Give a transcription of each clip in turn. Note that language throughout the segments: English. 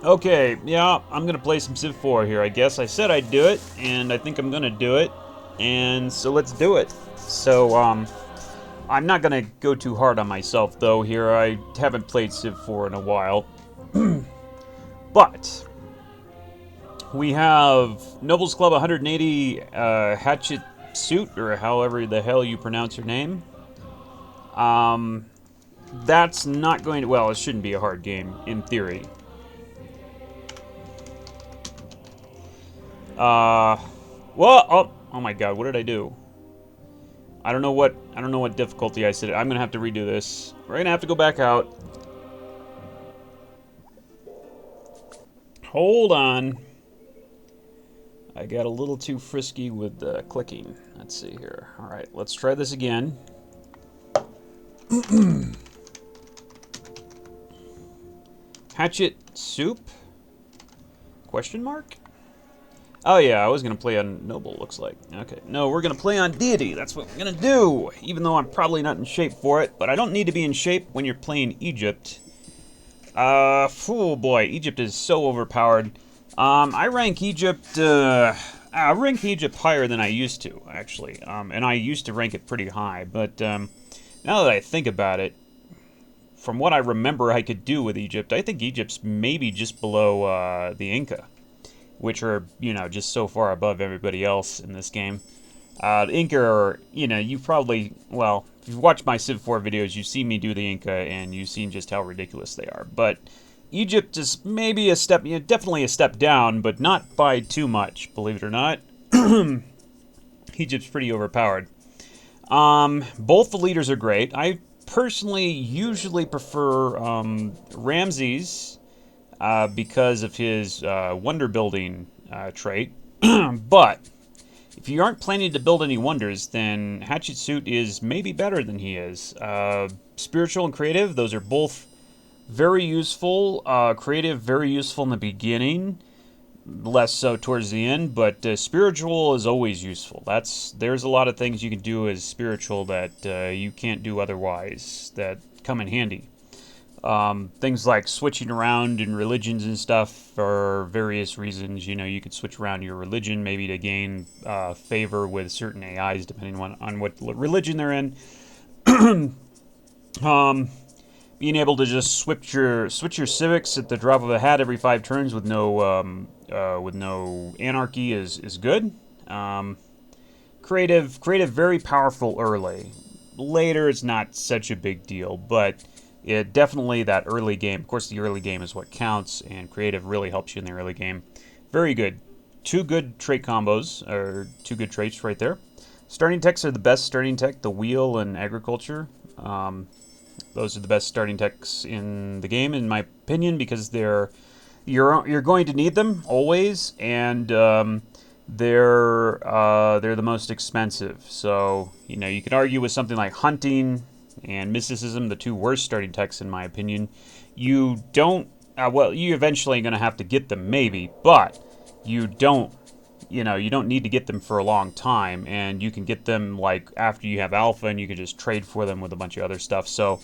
Okay, yeah, I'm gonna play some Civ 4 here, I guess. I said I'd do it, and I think I'm gonna do it. And so let's do it. So, I'm not gonna go too hard on myself, though, here. I haven't played Civ 4 in a while. But, we have Nobles Club 180 Hatshepsut, or however the hell you pronounce her name. Um, that's not going to, well, it shouldn't be a hard game, in theory. Uh, well, oh my god, what did I do? I don't know what difficulty I said. I'm gonna have to redo this. We're gonna have to go back out. Hold on. I got a little too frisky with the clicking. Let's see here. All right, let's try this again. Hatchet soup? Question mark? Oh yeah, I was gonna play on Noble, looks like. Okay, no, we're gonna play on Deity. That's what we're gonna do. Even though I'm probably not in shape for it, but I don't need to be in shape when you're playing Egypt. Oh boy, Egypt is so overpowered. I rank Egypt, I rank Egypt higher than I used to, actually. And I used to rank it pretty high, but, now that I think about it, from what I remember I could do with Egypt, I think Egypt's maybe just below, the Inca, which are, you know, just so far above everybody else in this game. The Inca are, you know, you probably, well, if you've watched my Civ 4 videos, you've seen me do the Inca, and you've seen just how ridiculous they are. But Egypt is maybe a step, you know, definitely a step down, but not by too much, believe it or not. Egypt's pretty overpowered. Both the leaders are great. I personally usually prefer Ramses because of his wonder building trait. But if you aren't planning to build any wonders, then Hatshepsut is maybe better than he is. Spiritual and creative, those are both very useful. Creative, very useful in the beginning, less so towards the end. But spiritual is always useful. There's a lot of things you can do as spiritual that you can't do otherwise that come in handy. Things like switching around in religions and stuff for various reasons. You know, you could switch around your religion maybe to gain favor with certain AIs, depending on what religion they're in. Being able to just switch your civics at the drop of a hat every 5 turns with no anarchy is good. Creative, very powerful early. Later, it's not such a big deal, but it definitely that early game. Of course, the early game is what counts, and creative really helps you in the early game. Very good. 2 good trait combos, or 2 good traits right there. Starting techs are the best starting tech, the wheel and agriculture. Those are the best starting techs in the game, in my opinion, because you're going to need them always, and they're the most expensive. So you know, you could argue with something like hunting and mysticism, the 2 worst starting techs in my opinion. You don't, well, you eventually going to have to get them maybe, but you don't, you know, you don't need to get them for a long time, and you can get them like after you have alpha, and you can just trade for them with a bunch of other stuff. So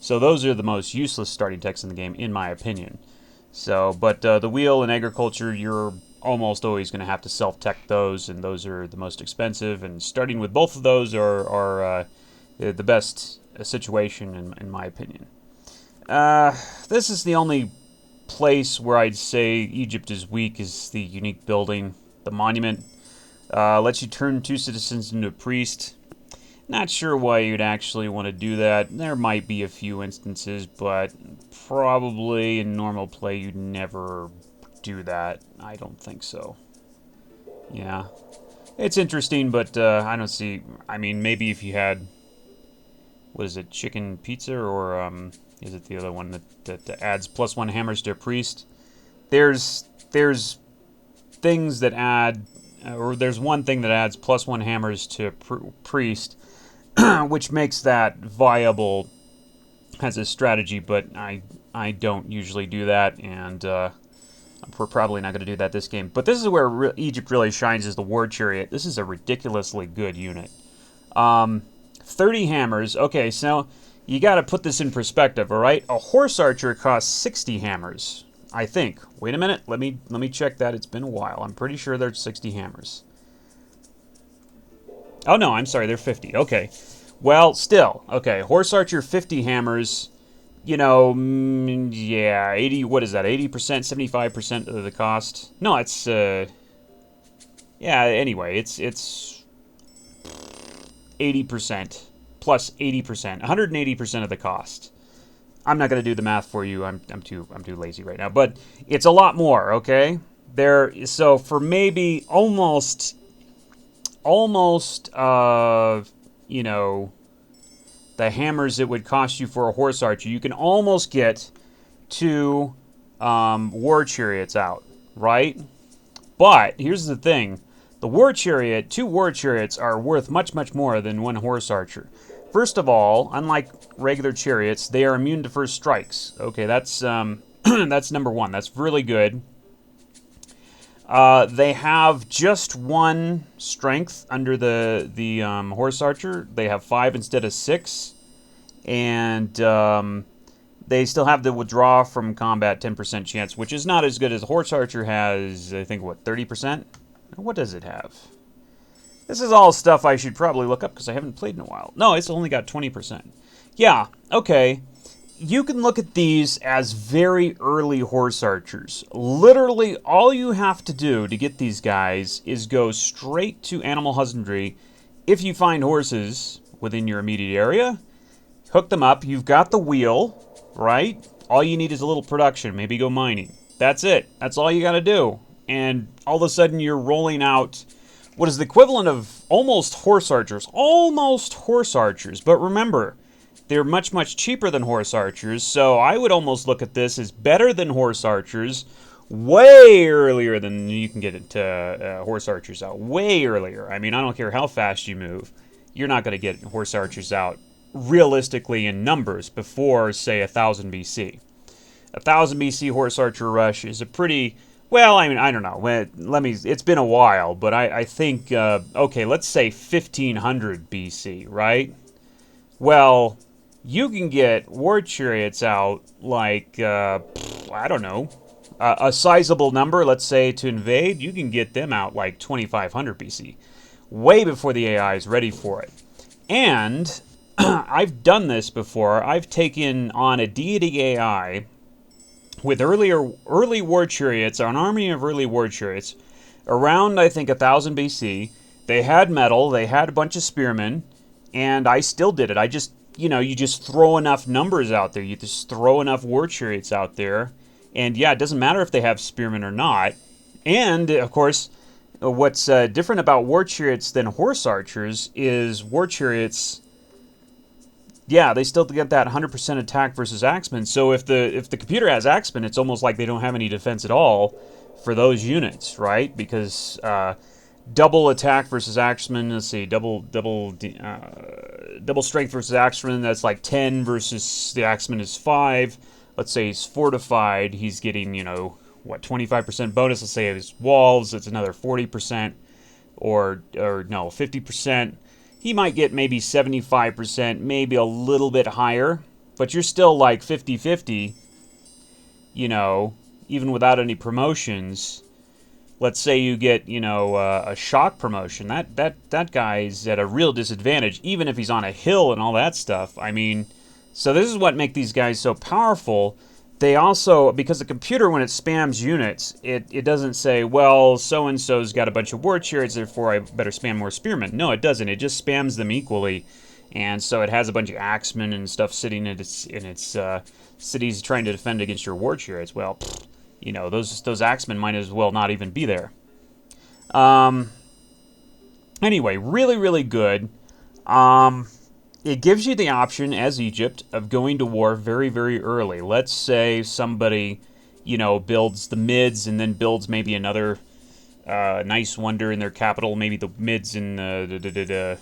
those are the most useless starting techs in the game, in my opinion. So, but the wheel and agriculture, you're almost always going to have to self-tech those, and those are the most expensive. And starting with both of those are the best situation, in my opinion. This is the only place where I'd say Egypt is weak, is the unique building. The monument lets you turn 2 citizens into a priest. Not sure why you'd actually want to do that. There might be a few instances, but probably in normal play you'd never do that. I don't think so. Yeah. It's interesting, but I don't see... I mean, maybe if you had... What is it? Chicken pizza? Or is it the other one that adds +1 hammers to a priest? There's things that add... or there's one thing that adds +1 hammers to a priest, which makes that viable as a strategy, but I don't usually do that, and we're probably not going to do that this game. But this is where Egypt really shines, is the war chariot. This is a ridiculously good unit. 30 hammers. Okay, so you got to put this in perspective, all right? A horse archer costs 60 hammers. I think. Wait a minute. Let me check that. It's been a while. I'm pretty sure there's 60 hammers. Oh, no, I'm sorry. They're 50. Okay. Well, still. Okay, Horse Archer, 50 hammers. You know, yeah, 80, what is that, 80%, 75% of the cost? No, it's, yeah, anyway, it's 80% plus 80%, 180% of the cost. I'm not going to do the math for you. I'm too lazy right now, but it's a lot more, okay? So for maybe almost, you know, the hammers it would cost you for a Horse Archer, you can almost get 2 War Chariots out, right? But here's the thing. The War Chariot, 2 War Chariots are worth much, much more than 1 Horse Archer. First of all, unlike regular chariots, they are immune to first strikes. Okay, that's that's number 1. That's really good. They have just 1 strength under the Horse Archer. They have 5 instead of 6. And they still have the withdraw from combat 10% chance, which is not as good as Horse Archer has, I think, what, 30%? What does it have? This is all stuff I should probably look up because I haven't played in a while. No, it's only got 20%. Yeah, okay. You can look at these as very early Horse Archers. Literally, all you have to do to get these guys is go straight to Animal Husbandry if you find horses within your immediate area. Hook them up. You've got the wheel, right? All you need is a little production. Maybe go mining. That's it. That's all you got to do. And all of a sudden, you're rolling out what is the equivalent of almost Horse Archers. Almost Horse Archers. But remember, they're much, much cheaper than Horse Archers. So I would almost look at this as better than Horse Archers. Way earlier than you can get into Horse Archers out. Way earlier. I mean, I don't care how fast you move. You're not going to get Horse Archers out realistically in numbers before, say, 1000 BC. 1000 BC Horse Archer Rush is a pretty, well, I mean, I don't know. It's been a while, but I think, okay, let's say 1500 BC, right? Well, you can get War Chariots out like, I don't know, a sizable number, let's say, to invade. You can get them out like 2500 BC, way before the AI is ready for it. And I've done this before. I've taken on a Deity AI with early War Chariots, an army of early War Chariots, around, I think, 1000 BC. They had metal, they had a bunch of spearmen, and I still did it. I just, you know, you just throw enough numbers out there. You just throw enough War Chariots out there. And yeah, it doesn't matter if they have spearmen or not. And, of course, what's different about War Chariots than Horse Archers is War Chariots, yeah, they still get that 100% attack versus Axemen. So if the computer has Axemen, it's almost like they don't have any defense at all for those units, right? Because double attack versus Axemen, let's see, double strength versus Axemen, that's like 10 versus the Axemen is 5. Let's say he's fortified, he's getting, you know, what, 25% bonus. Let's say his walls, it's another 40%, or no, 50%. He might get maybe 75%, maybe a little bit higher, but you're still like 50-50, you know, even without any promotions. Let's say you get, you know, a shock promotion. That guy's at a real disadvantage, even if he's on a hill and all that stuff. I mean, so this is what makes these guys so powerful. They also, because the computer, when it spams units, it doesn't say, well, so-and-so's got a bunch of War Chariots, therefore I better spam more spearmen. No, it doesn't. It just spams them equally. And so it has a bunch of axemen and stuff sitting in its cities trying to defend against your War Chariots. Well, you know, those axemen might as well not even be there. Anyway, really, really good. It gives you the option, as Egypt, of going to war very, very early. Let's say somebody, you know, builds the mids and then builds maybe another nice wonder in their capital. Maybe the mids in the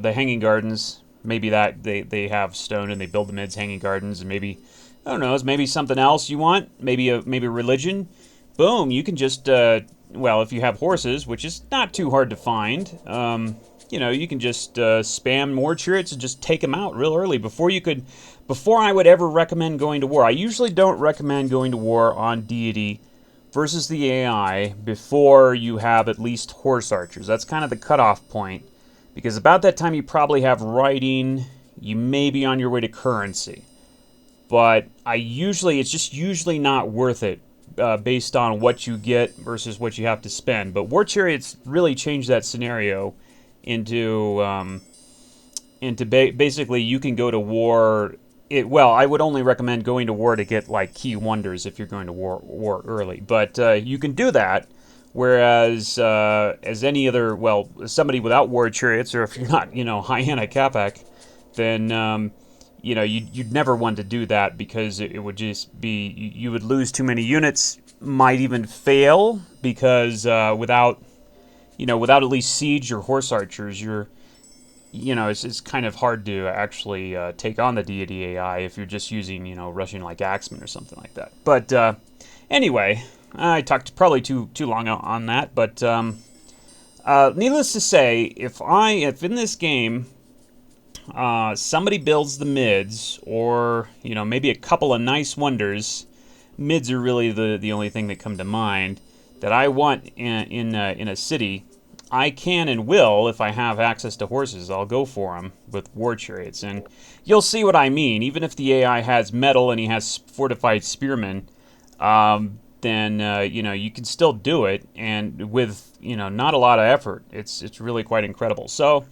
Hanging Gardens. Maybe that they have stone and they build the mids Hanging Gardens, and maybe, I don't know, it's maybe something else you want. Maybe religion. Boom, you can just well, if you have horses, which is not too hard to find. You know, you can just spam more chariots and just take them out real early before you could before I would ever recommend going to war. I usually don't recommend going to war on Deity versus the AI before you have at least horse archers. That's kind of the cutoff point, because about that time you probably have writing, you may be on your way to currency. But it's just usually not worth it based on what you get versus what you have to spend. But war chariots really change that scenario into basically you can go to war. Well, I would only recommend going to war to get like key wonders if you're going to war early. But you can do that. Whereas as any other, well, somebody without war chariots, or if you're not, Hyena Capac, then you'd never want to do that, because it would just be, you would lose too many units, might even fail, because without at least siege or horse archers, it's kind of hard to actually take on the Deity AI if you're just using, rushing like Axemen or something like that. But anyway, I talked probably too long on that, but needless to say, if in this game somebody builds the mids, or maybe a couple of nice wonders. Mids are really the only thing that come to mind that I want in a city. I can and will, if I have access to horses, I'll go for them with war chariots, and you'll see what I mean. Even if the AI has metal and he has fortified spearmen, then you can still do it, and with not a lot of effort. It's really quite incredible. So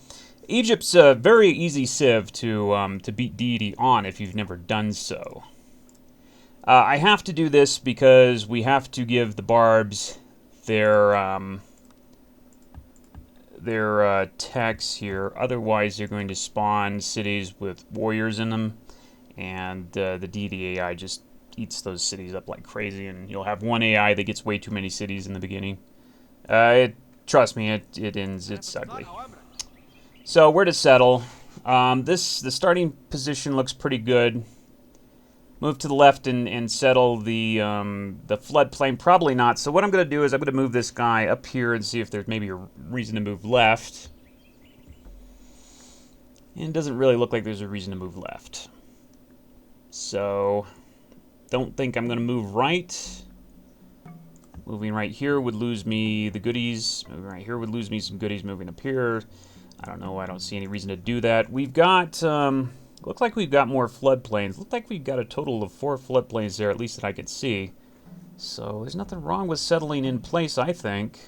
Egypt's a very easy civ to beat Deity on if you've never done so. I have to do this because we have to give the Barbs their techs here. Otherwise, they're going to spawn cities with warriors in them, and the Deity AI just eats those cities up like crazy, and you'll have one AI that gets way too many cities in the beginning. Trust me, it's ugly. So where to settle? The starting position looks pretty good. Move to the left and settle the floodplain. Probably not. So what I'm going to do is I'm going to move this guy up here and see if there's maybe a reason to move left. And it doesn't really look like there's a reason to move left. So don't think I'm going to move right. Moving right here would lose me the goodies. Moving right here would lose me some goodies. Moving up here, I don't know. I don't see any reason to do that. We've got, look like we've got more floodplains. Look like we've got a total of 4 floodplains there, at least that I could see. So there's nothing wrong with settling in place, I think.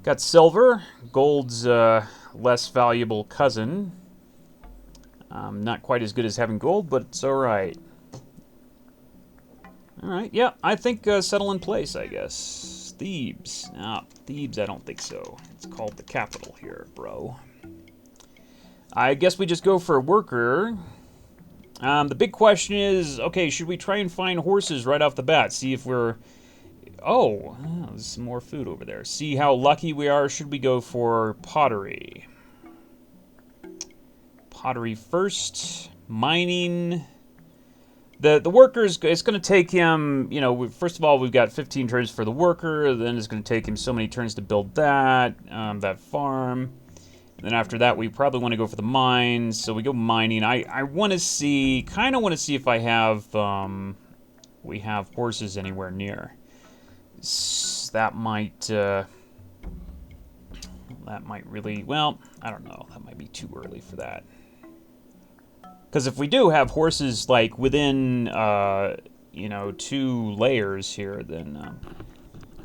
Got silver. Gold's less valuable cousin. Not quite as good as having gold, but it's all right. All right, yeah, I think settle in place, I guess. Thebes. No, Thebes, I don't think so. It's called the capital here, bro. I guess we just go for a worker. The big question is, okay, should we try and find horses right off the bat? See if we're... Oh, there's some more food over there. See how lucky we are. Should we go for pottery? Pottery first. Mining... The workers, it's going to take him, first of all, we've got 15 turns for the worker, then it's going to take him so many turns to build that farm. And then after that, we probably want to go for the mines, so we go mining. I want to see, kind of want to see if I have, we have horses anywhere near. That might really, well, I don't know, that might be too early for that. Because if we do have horses, like, within, 2 layers here, then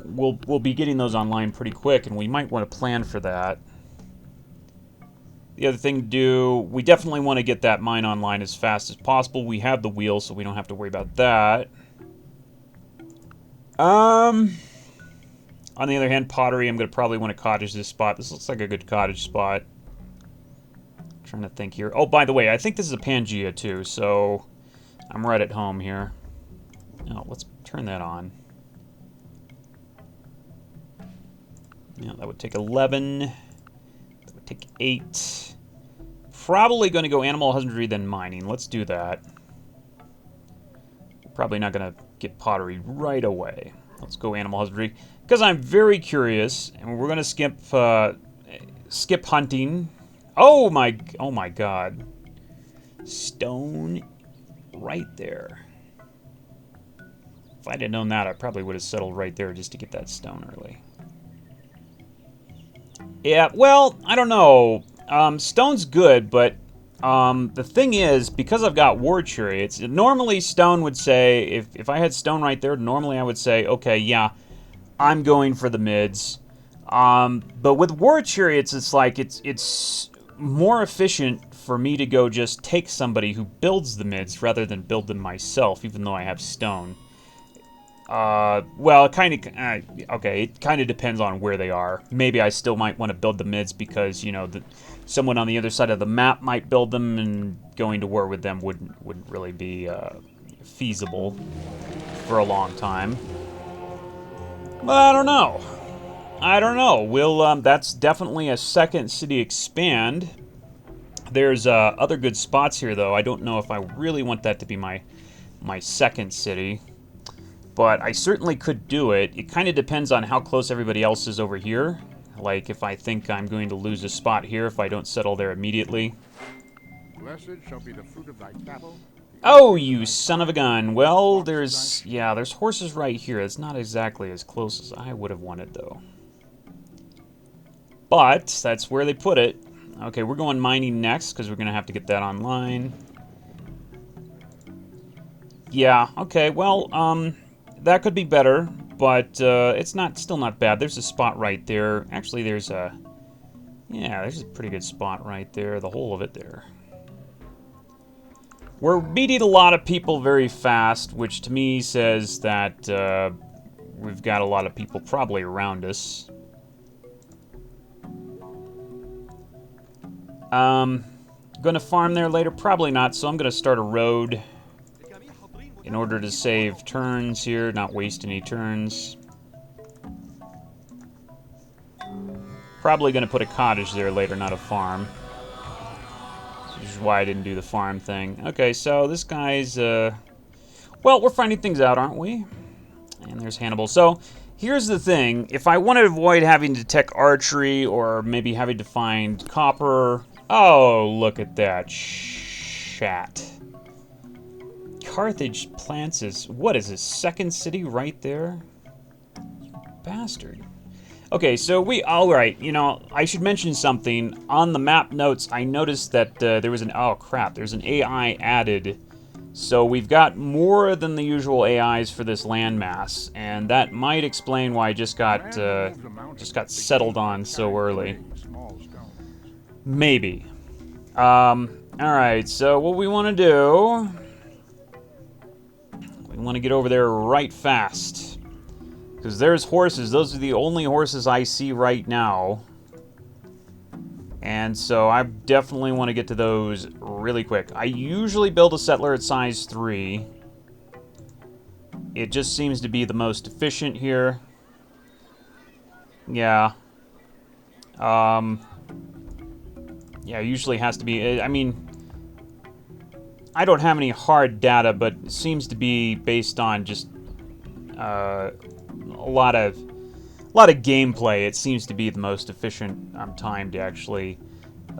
we'll be getting those online pretty quick, and we might want to plan for that. The other thing to do, we definitely want to get that mine online as fast as possible. We have the wheel, so we don't have to worry about that. On the other hand, pottery, I'm going to probably want to cottage this spot. This looks like a good cottage spot. Trying to think here. Oh, by the way, I think this is a Pangea too, so I'm right at home here. Oh, let's turn that on. Yeah, that would take 11. That would take 8. Probably going to go animal husbandry, then mining. Let's do that. Probably not going to get pottery right away. Let's go animal husbandry. Because I'm very curious, and we're going to skip hunting. Oh my god. Stone right there. If I'd have known that, I probably would have settled right there just to get that stone early. Yeah, well, I don't know. Stone's good, but the thing is, because I've got war chariots, normally stone would say, if I had stone right there, normally I would say, okay, yeah, I'm going for the mids. But with war chariots, it's like, it's more efficient for me to go just take somebody who builds the mids rather than build them myself, even though I have stone. Well, okay, it kind of depends on where they are. Maybe I still might want to build the mids because, you know, someone on the other side of the map might build them, and going to war with them wouldn't really be feasible for a long time. But I don't know. I don't know. We'll, that's definitely a second city expand. There's other good spots here, though. I don't know if I really want that to be my second city. But I certainly could do it. It kind of depends on how close everybody else is over here. Like, if I think I'm going to lose a spot here if I don't settle there immediately. Blessed shall be the fruit of thy cattle. Oh, you son of a gun. Well, there's horses right here. It's not exactly as close as I would have wanted, though. But that's where they put it. Okay, we're going mining next because we're going to have to get that online. Yeah, okay, well, that could be better, but it's still not bad. There's a spot right there. Actually, there's a pretty good spot right there, the whole of it there. We're beating a lot of people very fast, which to me says that we've got a lot of people probably around us. Gonna farm there later? Probably not, so I'm gonna start a road in order to save turns here, not waste any turns. Probably gonna put a cottage there later, not a farm. Which is why I didn't do the farm thing. Okay, so this guy's, well, we're finding things out, aren't we? And there's Hannibal. So, here's the thing. If I want to avoid having to tech archery, or maybe having to find copper... Oh, look at that chat. Carthage plants his... What is this, second city right there? You bastard. Okay, so alright, you know, I should mention something. On the map notes, I noticed that there was oh crap, there's an AI added. So we've got more than the usual AIs for this landmass, and that might explain why I just got settled on so early. Maybe. Alright, so what we want to do... We want to get over there right fast. Because there's horses. Those are the only horses I see right now. And so I definitely want to get to those really quick. I usually build a settler at size 3. It just seems to be the most efficient here. Yeah. Yeah, usually has to be... I mean... I don't have any hard data, but it seems to be based on just... a lot of gameplay. It seems to be the most efficient time to actually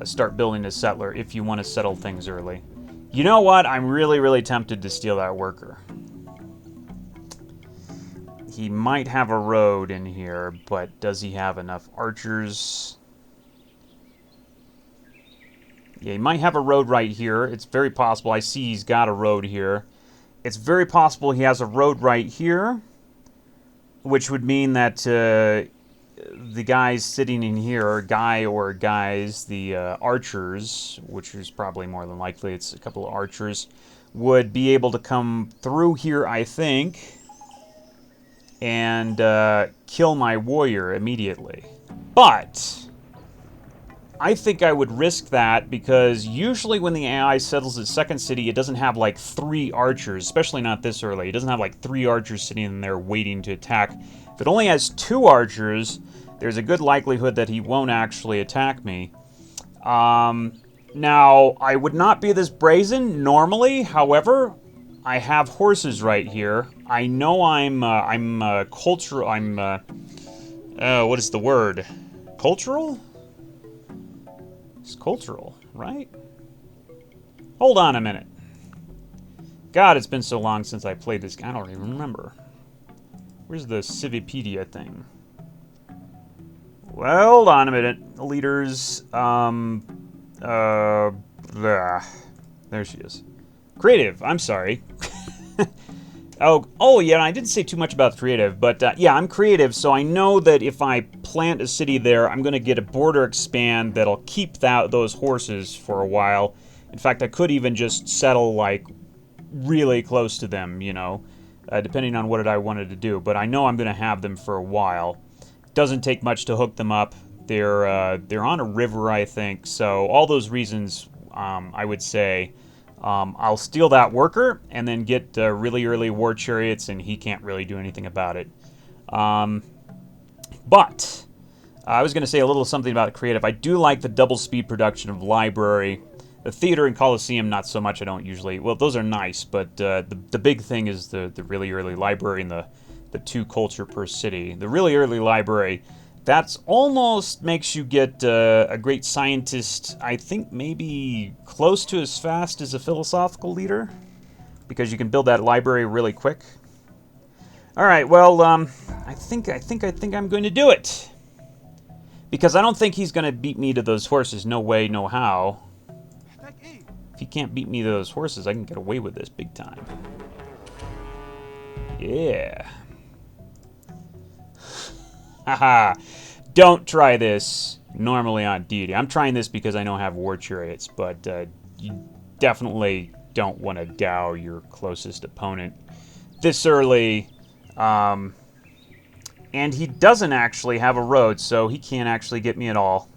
start building a settler if you want to settle things early. You know what? I'm really, really tempted to steal that worker. He might have a road in here, but does he have enough archers? Yeah, he might have a road right here. It's very possible. I see he's got a road here. It's very possible he has a road right here, which would mean that the guys sitting in here, the archers, which is probably more than likely, it's a couple of archers, would be able to come through here, I think, and kill my warrior immediately. But I think I would risk that because usually when the AI settles its second city, it doesn't have like 3 archers, especially not this early. It doesn't have like 3 archers sitting in there waiting to attack. If it only has 2 archers, there's a good likelihood that he won't actually attack me. Now, I would not be this brazen normally, however, I have horses right here. I know what is the word? Cultural? It's cultural, right? Hold on a minute. God, it's been so long since I played this game. I don't even remember. Where's the Civipedia thing? Well, hold on a minute. Leaders, blah. There she is. Creative, I'm sorry. Oh, yeah, I didn't say too much about creative, but yeah, I'm creative, so I know that if I plant a city there, I'm going to get a border expand that'll keep those horses for a while. In fact, I could even just settle, like, really close to them, you know, depending on what I wanted to do. But I know I'm going to have them for a while. Doesn't take much to hook them up. They're on a river, I think, so all those reasons, I would say... I'll steal that worker and then get really early war chariots, and he can't really do anything about it. But I was going to say a little something about creative. I do like the double speed production of library. The theater and coliseum, not so much. I don't usually. Well, those are nice, but the big thing is the really early library and the 2 culture per city. The really early library. That's almost makes you get a great scientist, I think maybe close to as fast as a philosophical leader, because you can build that library really quick. All right, well, I think I'm going to do it. Because I don't think he's going to beat me to those horses. No way, no how. If he can't beat me to those horses, I can get away with this big time. Yeah. Haha. Don't try this normally on Deity. I'm trying this because I don't have war chariots, but you definitely don't want to dow your closest opponent this early. And he doesn't actually have a road, so he can't actually get me at all.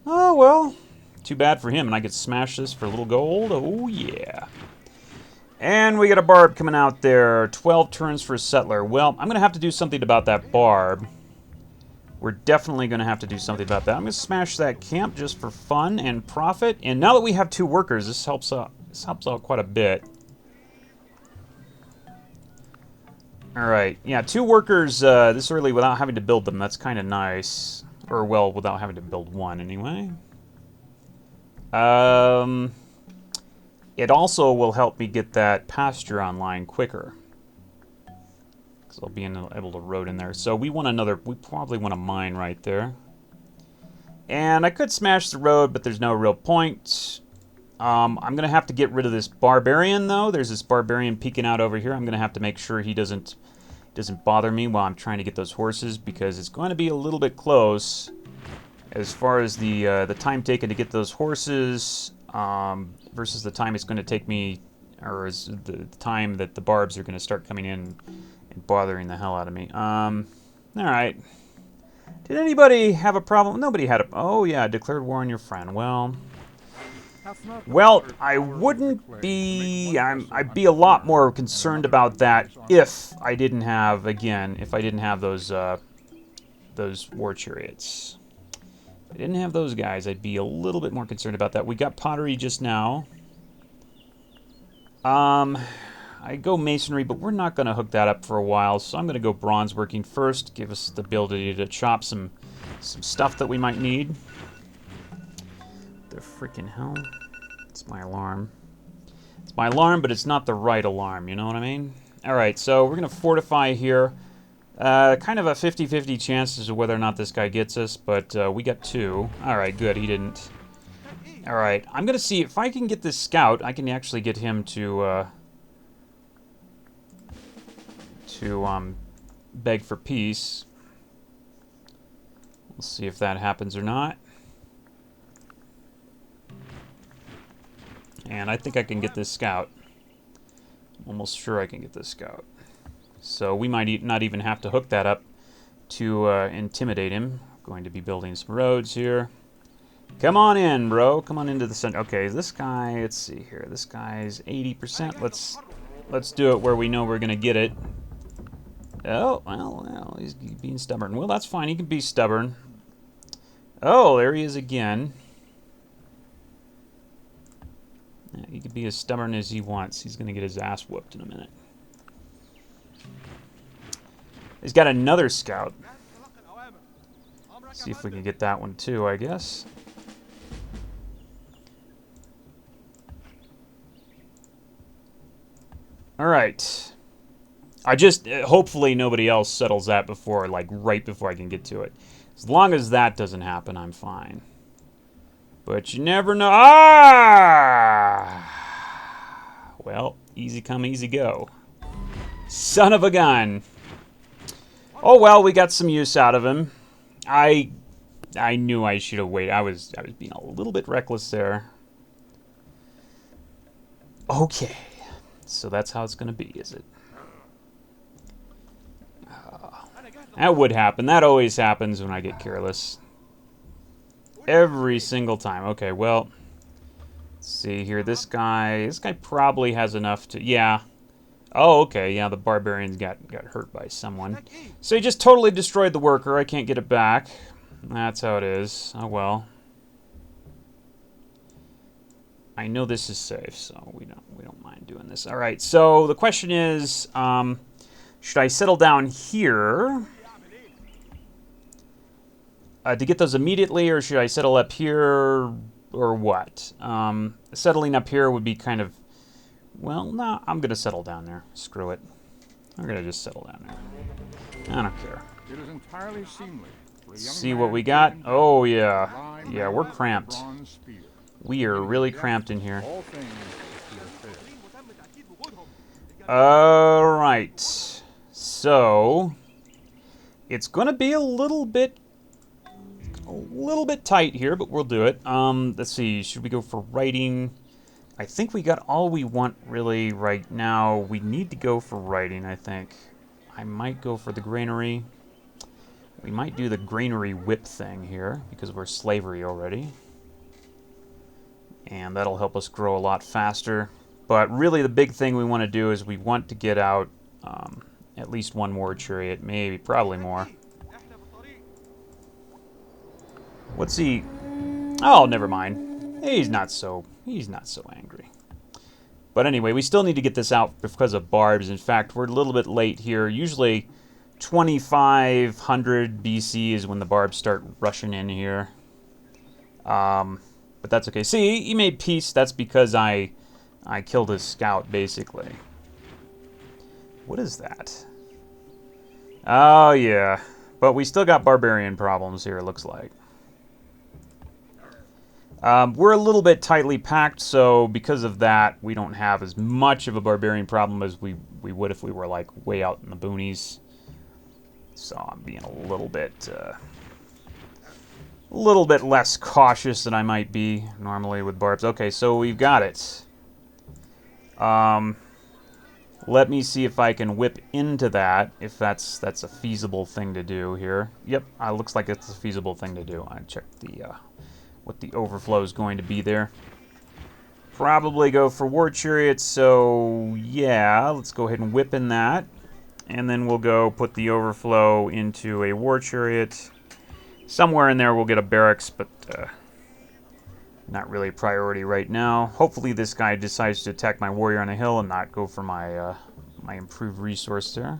Oh, well. Too bad for him, and I could smash this for a little gold. Oh, yeah. And we got a barb coming out there. 12 turns for a settler. Well, I'm going to have to do something about that barb. We're definitely going to have to do something about that. I'm going to smash that camp just for fun and profit. And now that we have 2 workers, this helps out quite a bit. All right. Yeah, 2 workers this early without having to build them. That's kind of nice. Or, well, without having to build 1 anyway. It also will help me get that pasture online quicker. I'll be able to road in there. So we probably want a mine right there. And I could smash the road, but there's no real point. I'm going to have to get rid of this barbarian, though. There's this barbarian peeking out over here. I'm going to have to make sure he doesn't bother me while I'm trying to get those horses, because it's going to be a little bit close as far as the time taken to get those horses versus the time it's going to take me, or is the time that the barbs are going to start coming in bothering the hell out of me. Alright. Did anybody have a problem? Nobody had a... Oh, yeah, declared war on your friend. Well, I wouldn't be... I'd be a lot more concerned about that if I didn't have, those war chariots. If I didn't have those guys, I'd be a little bit more concerned about that. We got pottery just now. I go masonry, but we're not going to hook that up for a while, so I'm going to go bronze working first. Give us the ability to chop some stuff that we might need. The freaking hell? It's my alarm. It's my alarm, but it's not the right alarm, you know what I mean? Alright, so we're going to fortify here. Kind of a 50-50 chance as to whether or not this guy gets us, but we got 2. Alright, good, he didn't. Alright, I'm going to see if I can get this scout. I can actually get him to beg for peace. We'll see if that happens or not. And I think I can get this scout. I'm almost sure I can get this scout. So we might not even have to hook that up to intimidate him. I'm going to be building some roads here. Come on in, bro. Come on into the center. Okay, this guy, let's see here. This guy's 80%. Let's do it where we know we're going to get it. Oh, well, he's being stubborn. Well, that's fine. He can be stubborn. Oh, there he is again. Yeah, he can be as stubborn as he wants. He's going to get his ass whooped in a minute. He's got another scout. See if we can get that one too, I guess. Alright. I just... hopefully nobody else settles that before, like, right before I can get to it. As long as that doesn't happen, I'm fine. But you never know. Ah! Well, easy come, easy go. Son of a gun. Oh, well, we got some use out of him. I knew I should have waited. I was being a little bit reckless there. Okay. So that's how it's going to be, is it? That would happen. That always happens when I get careless. Every single time. Okay, well, let's see here. This guy probably has enough to... Yeah. Oh, okay. Yeah, the barbarians got hurt by someone. So he just totally destroyed the worker. I can't get it back. That's how it is. Oh, well. I know this is safe, so we don't mind doing this. All right, so the question is, should I settle down here to get those immediately, or should I settle up here, or what? Settling up here would be kind of, well, no, I'm going to settle down there. Screw it. I'm going to just settle down there. I don't care. It is entirely seemly. See what we got? Oh, yeah. Yeah, we're cramped. We are really cramped in here. Alright. So, it's going to be a little bit tight here, but we'll do it. Let's see. Should we go for writing? I think we got all we want really right now. We need to go for writing, I think. I might go for the granary. We might do the granary whip thing here, because we're slavery already. And that'll help us grow a lot faster. But really the big thing we want to do is we want to get out at least one more chariot, maybe, probably more. What's he... Oh, never mind. He's not so angry. But anyway, we still need to get this out because of barbs. In fact, we're a little bit late here. Usually 2500 BC is when the barbs start rushing in here. But that's okay. See, he made peace. That's because I killed his scout, basically. What is that? Oh, yeah. But we still got barbarian problems here, it looks like. We're a little bit tightly packed, so because of that, we don't have as much of a barbarian problem as we would if we were, like, way out in the boonies. So I'm being a little bit less cautious than I might be normally with barbs. Okay, so we've got it. Let me see if I can whip into that, if that's a feasible thing to do here. Yep, looks like it's a feasible thing to do. I checked the what the overflow is going to be there. Probably go for war chariots, so yeah, let's go ahead and whip in that. And then we'll go put the overflow into a war chariot. Somewhere in there we'll get a barracks, but not really a priority right now. Hopefully this guy decides to attack my warrior on a hill and not go for my my improved resource there.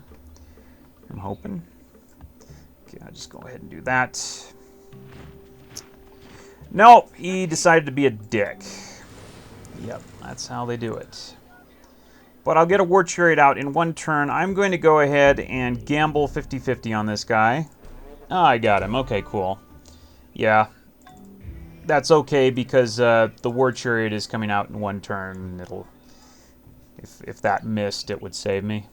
I'm hoping. Okay, I'll just go ahead and do that. Nope, he decided to be a dick. Yep, that's how they do it. But I'll get a war chariot out in one turn. I'm going to go ahead and gamble 50-50 on this guy. Oh, I got him. Okay, cool. Yeah. That's okay because the war chariot is coming out in one turn. It'll... If that missed, it would save me.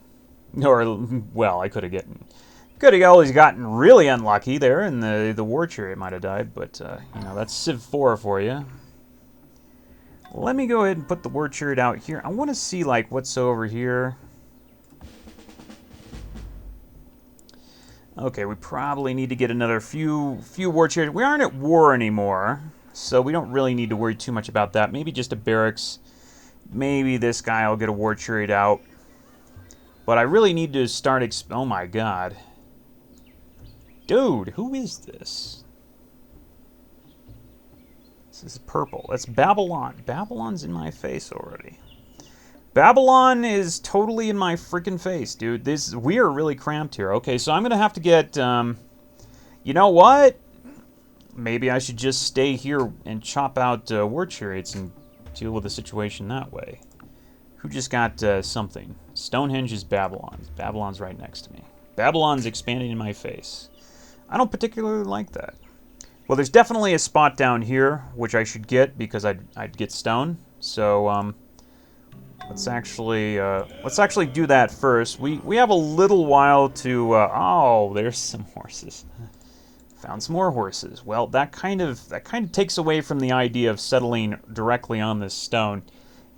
Or, well, I could have always gotten really unlucky there, and the war chariot might have died. But, you know, that's Civ 4 for you. Let me go ahead and put the war chariot out here. I want to see, like, what's over here. Okay, we probably need to get another few war chariots. We aren't at war anymore, so we don't really need to worry too much about that. Maybe just a barracks. Maybe this guy will get a war chariot out. But I really need to start... Oh my god. Dude, who is this? This is purple. That's Babylon. Babylon's in my face already. Babylon is totally in my freaking face, dude. We are really cramped here. Okay, so I'm going to have to get... you know what? Maybe I should just stay here and chop out war chariots and deal with the situation that way. Who just got something? Stonehenge is Babylon. Babylon's right next to me. Babylon's expanding in my face. I don't particularly like that. Well, there's definitely a spot down here, which I should get because I'd get stone. So, let's actually do that first. We have a little while to. Oh, there's some horses. Found some more horses. Well, that kind of takes away from the idea of settling directly on this stone,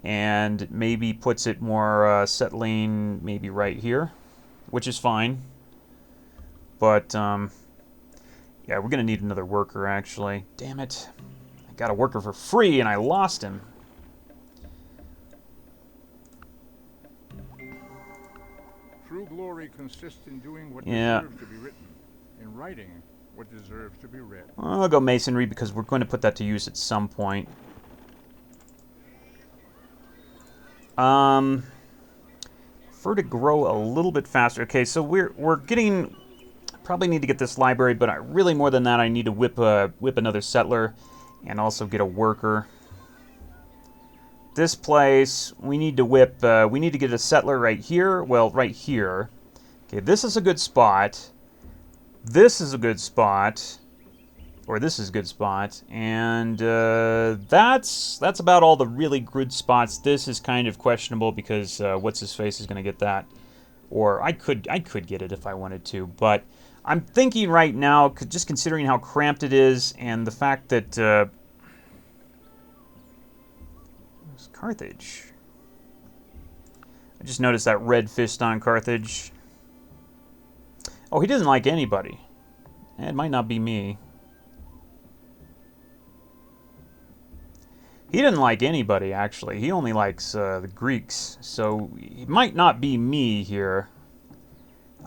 and maybe puts it more settling maybe right here, which is fine. But yeah, we're gonna need another worker actually. Damn it! I got a worker for free and I lost him. True glory consists in doing what deserves to be written, in writing what deserves to be read. I'll go masonry because we're going to put that to use at some point. For to grow a little bit faster. Okay, so we're getting. Probably need to get this library, but really more than that, I need to whip another settler, and also get a worker. This place, we need to whip. We need to get a settler right here. Well, right here. Okay, this is a good spot. This is a good spot, or this is a good spot, and that's about all the really good spots. This is kind of questionable because what's his face is going to get that, or I could get it if I wanted to, but. I'm thinking right now, just considering how cramped it is, and the fact that it's Carthage. I just noticed that red fist on Carthage. Oh, he doesn't like anybody. It might not be me. He didn't like anybody, actually. He only likes the Greeks, so it might not be me here.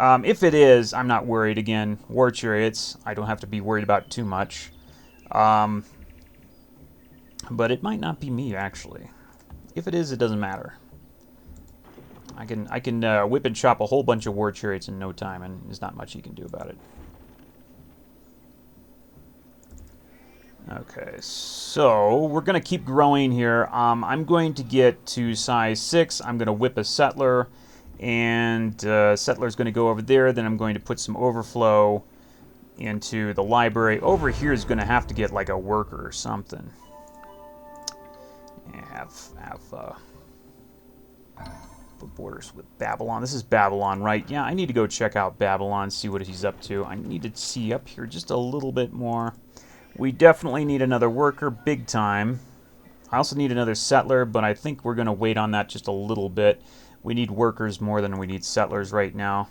If it is, I'm not worried. Again, war chariots, I don't have to be worried about too much. But it might not be me, actually. If it is, it doesn't matter. I can whip and chop a whole bunch of war chariots in no time, and there's not much you can do about it. Okay, so we're going to keep growing here. I'm going to get to size 6. I'm going to whip a settler. And settler's going to go over there. Then I'm going to put some overflow into the library. Over here is going to have to get like a worker or something. Have put borders with Babylon. This is Babylon, right? Yeah, I need to go check out Babylon, see what he's up to. I need to see up here just a little bit more. We definitely need another worker, big time. I also need another settler, but I think we're going to wait on that just a little bit. We need workers more than we need settlers right now.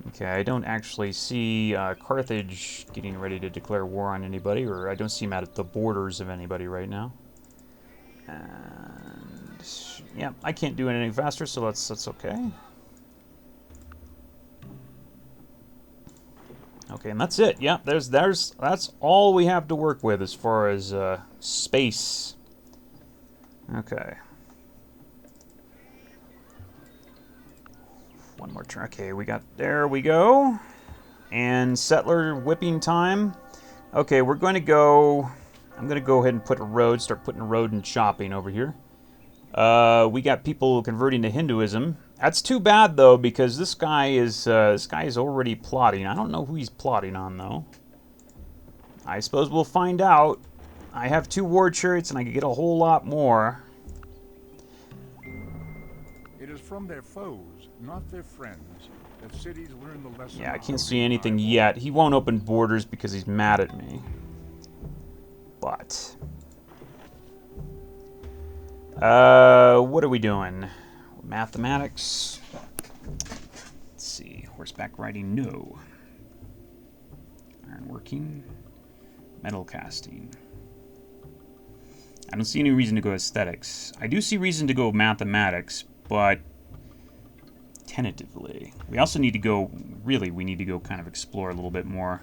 Okay, I don't actually see Carthage getting ready to declare war on anybody, or I don't see him at the borders of anybody right now. And yeah, I can't do it any faster, so that's okay. Okay, and that's it. Yeah, that's all we have to work with as far as space. Okay. One more turn. Okay, there we go. And settler whipping time. Okay, we're going to go, I'm going to go ahead and put a road, start putting a road and chopping over here. We got people converting to Hinduism. That's too bad though, because this guy is already plotting. I don't know who he's plotting on though. I suppose we'll find out. I have 2 war chariots and I can get a whole lot more. It is from their foes, not their friends, that cities learn the lesson. Yeah, I can't see anything yet. He won't open borders because he's mad at me. But what are we doing? Mathematics. Let's see. Horseback riding, no. Ironworking. Metal casting. I don't see any reason to go aesthetics. I do see reason to go mathematics, but tentatively. We also need to go, really, we need to go kind of explore a little bit more.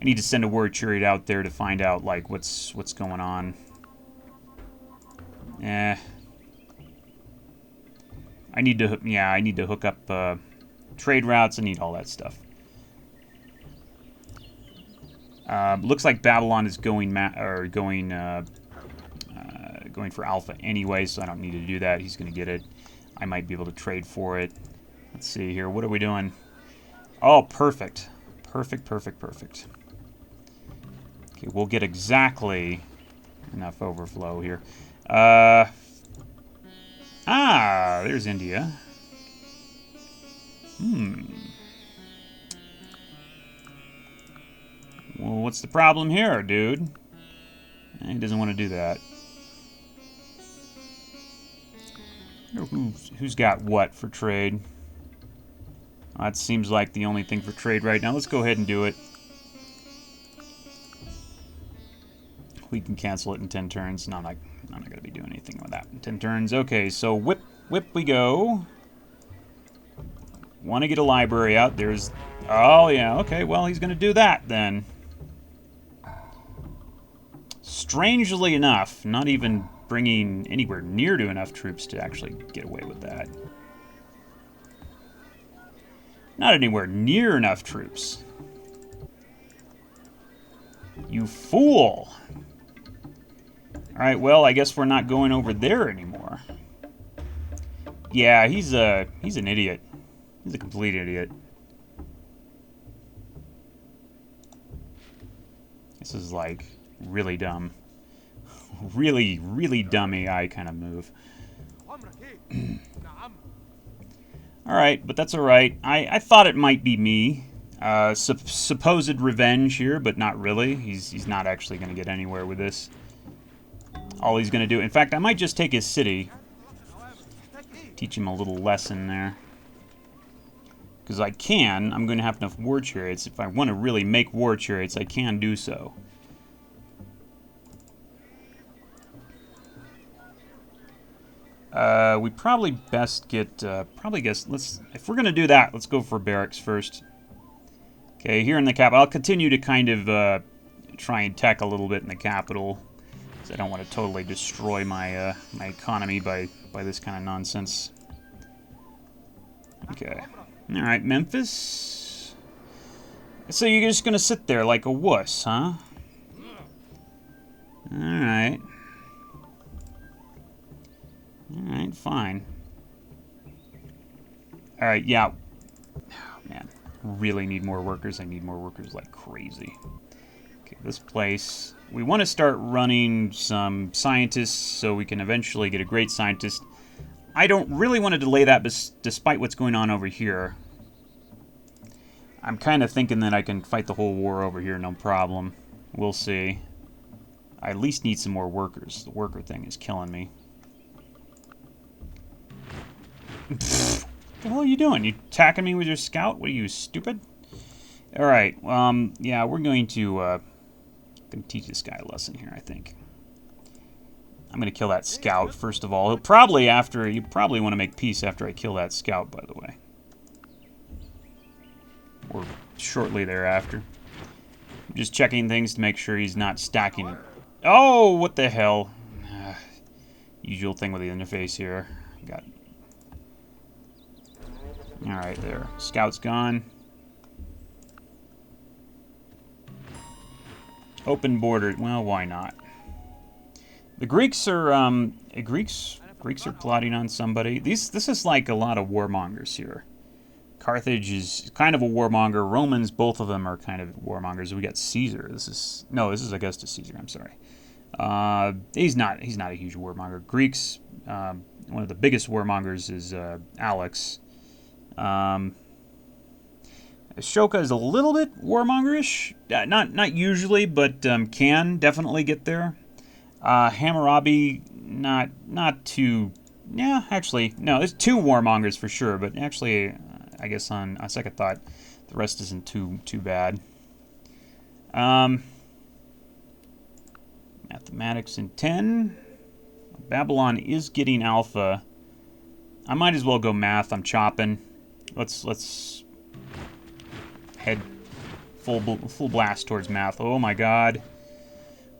I need to send a word chariot out there to find out, like, what's going on. I need to hook up trade routes. I need all that stuff. Looks like Babylon is going going for alpha anyway, so I don't need to do that. He's going to get it. I might be able to trade for it. Let's see here. What are we doing? Oh, perfect. Perfect, perfect, perfect. Okay, we'll get exactly enough overflow here. There's India. Well, what's the problem here, dude? He doesn't want to do that. Who's got what for trade? That seems like the only thing for trade right now. Let's go ahead and do it. We can cancel it in 10 turns. No, I'm not going to be doing anything with that in 10 turns. Okay, so whip we go. Want to get a library out. There's... Oh, yeah, okay. Well, he's going to do that, then. Strangely enough, not even bringing anywhere near to enough troops to actually get away with that. Not anywhere near enough troops. You fool! Alright, well, I guess we're not going over there anymore. Yeah, he's an idiot. He's a complete idiot. This is, like, really dumb. Really, really dumb AI kind of move. Alright, but that's alright. I thought it might be me. Supposed revenge here, but not really. He's not actually going to get anywhere with this. All he's going to do... In fact, I might just take his city. Teach him a little lesson there. Because I can. I'm going to have enough war chariots. If I want to really make war chariots, I can do so. We probably best get... if we're going to do that, let's go for barracks first. Okay, here in the capital. I'll continue to kind of try and tech a little bit in the capital. I don't want to totally destroy my my economy by this kind of nonsense. Okay. Alright, Memphis. So you're just going to sit there like a wuss, huh? Alright. Alright, fine. Alright, yeah. Oh, man. Really need more workers. I need more workers like crazy. Okay, this place... We want to start running some scientists so we can eventually get a great scientist. I don't really want to delay that despite what's going on over here. I'm kind of thinking that I can fight the whole war over here, no problem. We'll see. I at least need some more workers. The worker thing is killing me. What the hell are you doing? You attacking me with your scout? What are you, stupid? Alright, yeah, we're going to teach this guy a lesson here, I think. I'm going to kill that scout, first of all. You probably want to make peace after I kill that scout, by the way. Or shortly thereafter. I'm just checking things to make sure he's not stacking it. Oh, what the hell? Usual thing with the interface here. Got... Alright, there. Scout's gone. Open border. Well, why not? The Greeks are Greeks are plotting on somebody. This is like a lot of warmongers here. Carthage is kind of a warmonger. Romans, both of them are kind of warmongers. We got Caesar. This is Augustus Caesar. I'm sorry. He's not a huge warmonger. Greeks, one of the biggest warmongers is Alex. Ashoka is a little bit warmongerish. Not usually, but can definitely get there. Hammurabi, not too... Yeah, actually, no, there's two warmongers for sure, but actually, I guess on second thought, the rest isn't too bad. Mathematics in 10. Babylon is getting alpha. I might as well go math. I'm chopping. Let's head full blast towards math. Oh my god.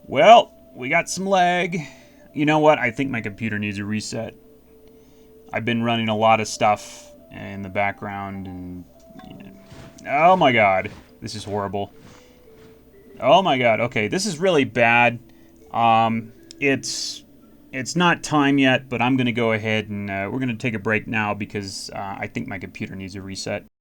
Well, we got some lag. You know what? I think my computer needs a reset. I've been running a lot of stuff in the background and... Yeah. Oh my god. This is horrible. Oh my god. Okay, this is really bad. It's it's not time yet, but I'm going to go ahead and we're going to take a break now because I think my computer needs a reset.